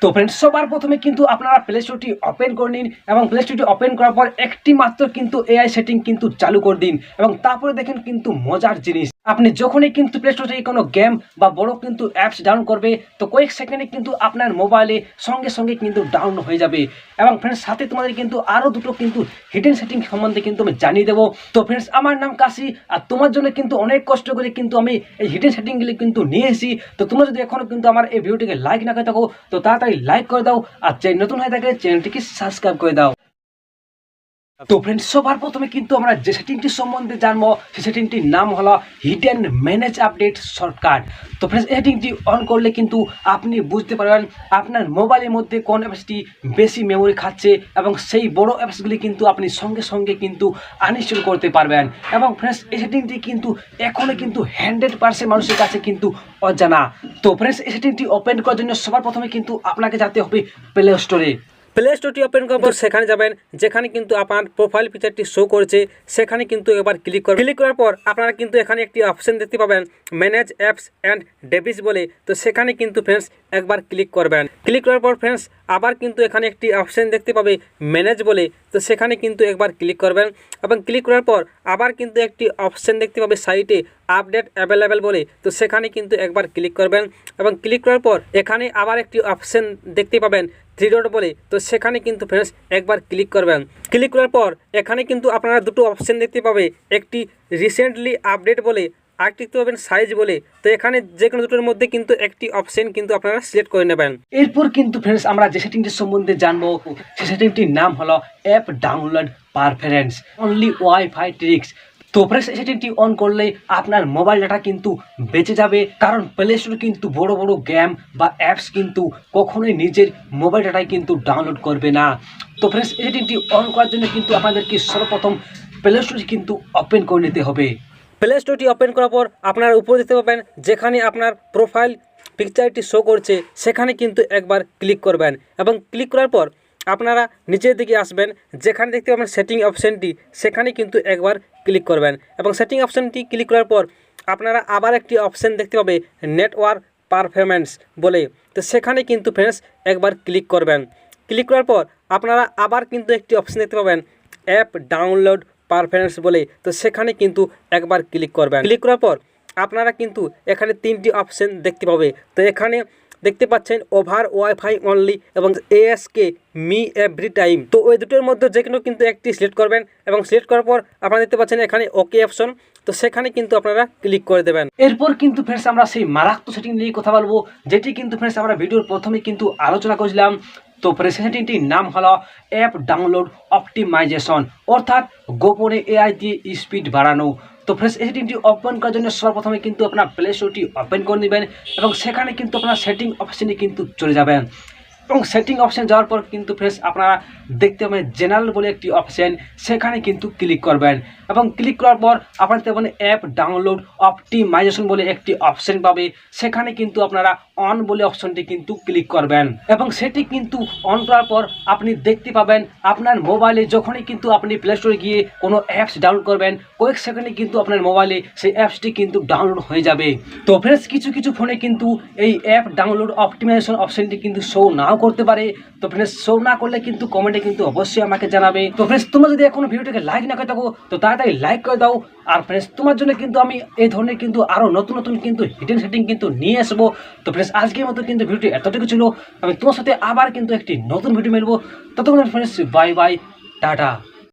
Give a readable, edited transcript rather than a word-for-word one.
তো फ्रेंड्स সবার প্রথমে কিন্তু আপনারা প্লে স্টোরটি ওপেন করে নিন এবং প্লে স্টোরটি ওপেন করার পর একটি মাত্র কিন্তু এআই সেটিং কিন্তু চালু করে দিন এবং তারপরে দেখেন কিন্তু মজার জিনিস আপনি যখনই কিন্তু প্লে স্টোর থেকে কোনো গেম বা বড় কিন্তু অ্যাপস ডাউনলোড করবে তো কয়েক সেকেন্ডে কিন্তু আপনার মোবাইলে সঙ্গে সঙ্গে কিন্তু ডাউনলোড হয়ে যাবে এবং फ्रेंड्स সাথে তোমাদের কিন্তু আরও দুটো কিন্তু হিডেন সেটিং সম্বন্ধে কিন্তু আমি জানিয়ে দেবো। তো फ्रेंड्स আমার নাম কাশি আর তোমার জন্য কিন্তু অনেক কষ্ট করে কিন্তু আমি এই হিডেন সেটিংগুলি কিন্তু নিয়ে এসেছি। তো তোমরা যদি এখনও কিন্তু আমার এই ভিডিওটিকে লাইক না করে থাকো তো তাড়াতাড়ি লাইক করে দাও আর চ্যানেল নতুন হয়ে থাকে চ্যানেলটিকে সাবস্ক্রাইব করে দাও। তো फ्रेंड्स সবার প্রথমে কিন্তু আমরা যে সেটিংটি সম্বন্ধে জানবো সেই সেটিংটির নাম হলো হিডেন ম্যানেজ আপডেট শর্টকাট। তো फ्रेंड्स এই সেটিংটি অন করলে কিন্তু আপনি বুঝতে পারবেন আপনার মোবাইলের মধ্যে কোন অ্যাপসটি বেশি মেমোরি খাচ্ছে এবং সেই বড় অ্যাপসগুলি কিন্তু আপনি সঙ্গে সঙ্গে কিন্তু আনইনস্টল করতে পারবেন এবং फ्रेंड्स এই সেটিংটি কিন্তু এখনো কিন্তু 100% মানুষের কাছে কিন্তু অজানা। তো फ्रेंड्स এই সেটিংটি ওপেন করার জন্য সবার প্রথমে কিন্তু আপনাকে যেতে হবে প্লে স্টোরে। প্লে স্টোরটি ওপেন করার পর সেখানে যাবেন যেখানে কিন্তু আপনার প্রোফাইল পিকচারটি শো করছে সেখানে কিন্তু একবার ক্লিক করবেন। ক্লিক করার পর আপনারা কিন্তু এখানে একটি অপশন দেখতে পাবেন ম্যানেজ অ্যাপস অ্যান্ড ডেভিস বলে। তো সেখানে কিন্তু फ्रेंड्स একবার ক্লিক করবেন। ক্লিক করার পর फ्रेंड्स আবার কিন্তু এখানে একটি অপশন দেখতে পাবে ম্যানেজ বলে। তো সেখানে কিন্তু একবার ক্লিক করবেন এবং ক্লিক করার পর আবার কিন্তু একটি অপশন দেখতে পাবে সাইটে আপডেট অ্যাভেলেবেল বলে। তো সেখানে কিন্তু একবার ক্লিক করবেন এবং ক্লিক করার পর এখানে আবার একটি অপশন দেখতে পাবেন 3 ডট বলে। তো সেখানে কিন্তু फ्रेंड्स একবার ক্লিক করবেন। ক্লিক করার পর এখানে কিন্তু আপনারা দুটো অপশন দেখতে পাবে একটি রিসেন্টলি আপডেট বলে আরেকটি দেখতে পাবেন সাইজ বলে। তো এখানে যে কোনো দুটোর মধ্যে কিন্তু একটি অপশন কিন্তু আপনারা সিলেক্ট করে নেবেন। এরপর কিন্তু फ्रेंड्स আমরা যে সেটিংটি সম্বন্ধে জানবো সেই সেটিংটির নাম হলো app download performance only wifi tricks. তো फ्रेंड्स এই সেটিংটি অন করলে আপনার মোবাইল ডাটা কিন্তু বেঁচে যাবে কারণ প্লে স্টোর কিন্তু বড় বড় গেম বা অ্যাপস কিন্তু কখনোই নিজের মোবাইল ডাটায় কিন্তু ডাউনলোড করবে না। তো फ्रेंड्स এই সেটিংটি অন করার জন্য কিন্তু আপনাদেরকে সর্বপ্রথম প্লে স্টোরটি কিন্তু ওপেন করে নিতে হবে। প্লে স্টোরটি ওপেন করার পর আপনারা উপরে দেখতে পাবেন যেখানে আপনার প্রোফাইল পিকচারটি শো করছে সেখানে কিন্তু একবার ক্লিক করবেন এবং ক্লিক করার পর আপনারা নিচের দিকে আসবেন যেখানে দেখতে পাবেন সেটিং অপশানটি সেখানে কিন্তু একবার ক্লিক করবেন এবং সেটিং অপশানটি ক্লিক করার পর আপনারা আবার একটি অপশান দেখতে পাবে নেটওয়ার্ক পারফরম্যান্স বলে। তো সেখানে কিন্তু फ्रेंड्स একবার ক্লিক করবেন। ক্লিক করার পর আপনারা আবার কিন্তু একটি অপশান দেখতে পাবেন অ্যাপ ডাউনলোড পারফরম্যান্স বলে। তো সেখানে কিন্তু একবার ক্লিক করবেন। ক্লিক করার পর আপনারা কিন্তু এখানে 3টি অপশান দেখতে পাবে। তো এখানে দেখতে পাচ্ছেন ওভার ওয়াইফাই অনলি এবং এএসকে মি এভরি টাইম। তো ওই দুটোর মধ্যে যে কোনো কিন্তু একটি সিলেক্ট করবেন এবং সিলেক্ট করার পর আপনারা দেখতে পাচ্ছেন এখানে ওকে অপশন। তো সেখানে কিন্তু আপনারা ক্লিক করে দেবেন। এরপর কিন্তু फ्रेंड्स আমরা সেই মারাত্মক সেটিং নিয়ে কথা বলবো যেটি কিন্তু फ्रेंड्स আমরা ভিডিওর প্রথমে কিন্তু আলোচনা করেছিলাম। তো फ्रेंड्स সেটিংটির নাম হলো অ্যাপ ডাউনলোড অপটিমাইজেশন অর্থাৎ গোপনে এআই দিয়ে স্পিড বাড়ানো। তো फ्रेंड्स এই সেটিংটি ওপেন করার জন্য সর্বপ্রথমে কিন্তু আপনার প্লে স্টোরটি ওপেন করে নেবেন এবং সেখানে কিন্তু আপনার সেটিং অপশানে কিন্তু চলে যাবেন এবং সেটিং অপশান যাওয়ার পর কিন্তু फ्रेंड्स আপনারা দেখতে পাবেন জেনারেল বলে একটি অপশান সেখানে কিন্তু ক্লিক করবেন এবং ক্লিক করার পর আপনারা দেখতে পাবেন অ্যাপ ডাউনলোড অপটিমাইজেশন বলে একটি অপশান পাবে সেখানে কিন্তু আপনারা অন বলে অপশনটি কিন্তু ক্লিক করবেন এবং সেটি কিন্তু অন করার পর আপনি দেখতে পাবেন আপনার মোবাইলে যখনই কিন্তু আপনি প্লে স্টোরে গিয়ে কোনো অ্যাপস ডাউনলোড করবেন কয়েক সেকেন্ডে কিন্তু আপনার মোবাইলে সেই অ্যাপসটি কিন্তু ডাউনলোড হয়ে যাবে। তো फ्रेंड्स কিছু ফোনে কিন্তু এই অ্যাপ ডাউনলোড অপটিমাইজেশন অপশনটি কিন্তু শো নাও করতে পারে। তো फ्रेंड्स শো না করলে কিন্তু কমেন্টে কিন্তু অবশ্যই আমাকে জানাবে। তো फ्रेंड्स তোমরা যদি এখনো ভিডিওটাকে লাইক না করে থাকো তো তাড়াতাড়ি লাইক করে দাও আর फ्रेंड्स তোমার জন্য কিন্তু আমি এই ধরনের কিন্তু আরও নতুন কিন্তু হিডেন সেটিং কিন্তু নিয়ে আসবো। তো फ्रेंड्स আজকের মতো কিন্তু ভিডিওটি এতটুকু ছিল। আমি তোমার সাথে আবার কিন্তু একটি নতুন ভিডিও মেলবো। ততক্ষণ फ्रेंड्स বাই বাই টাটা।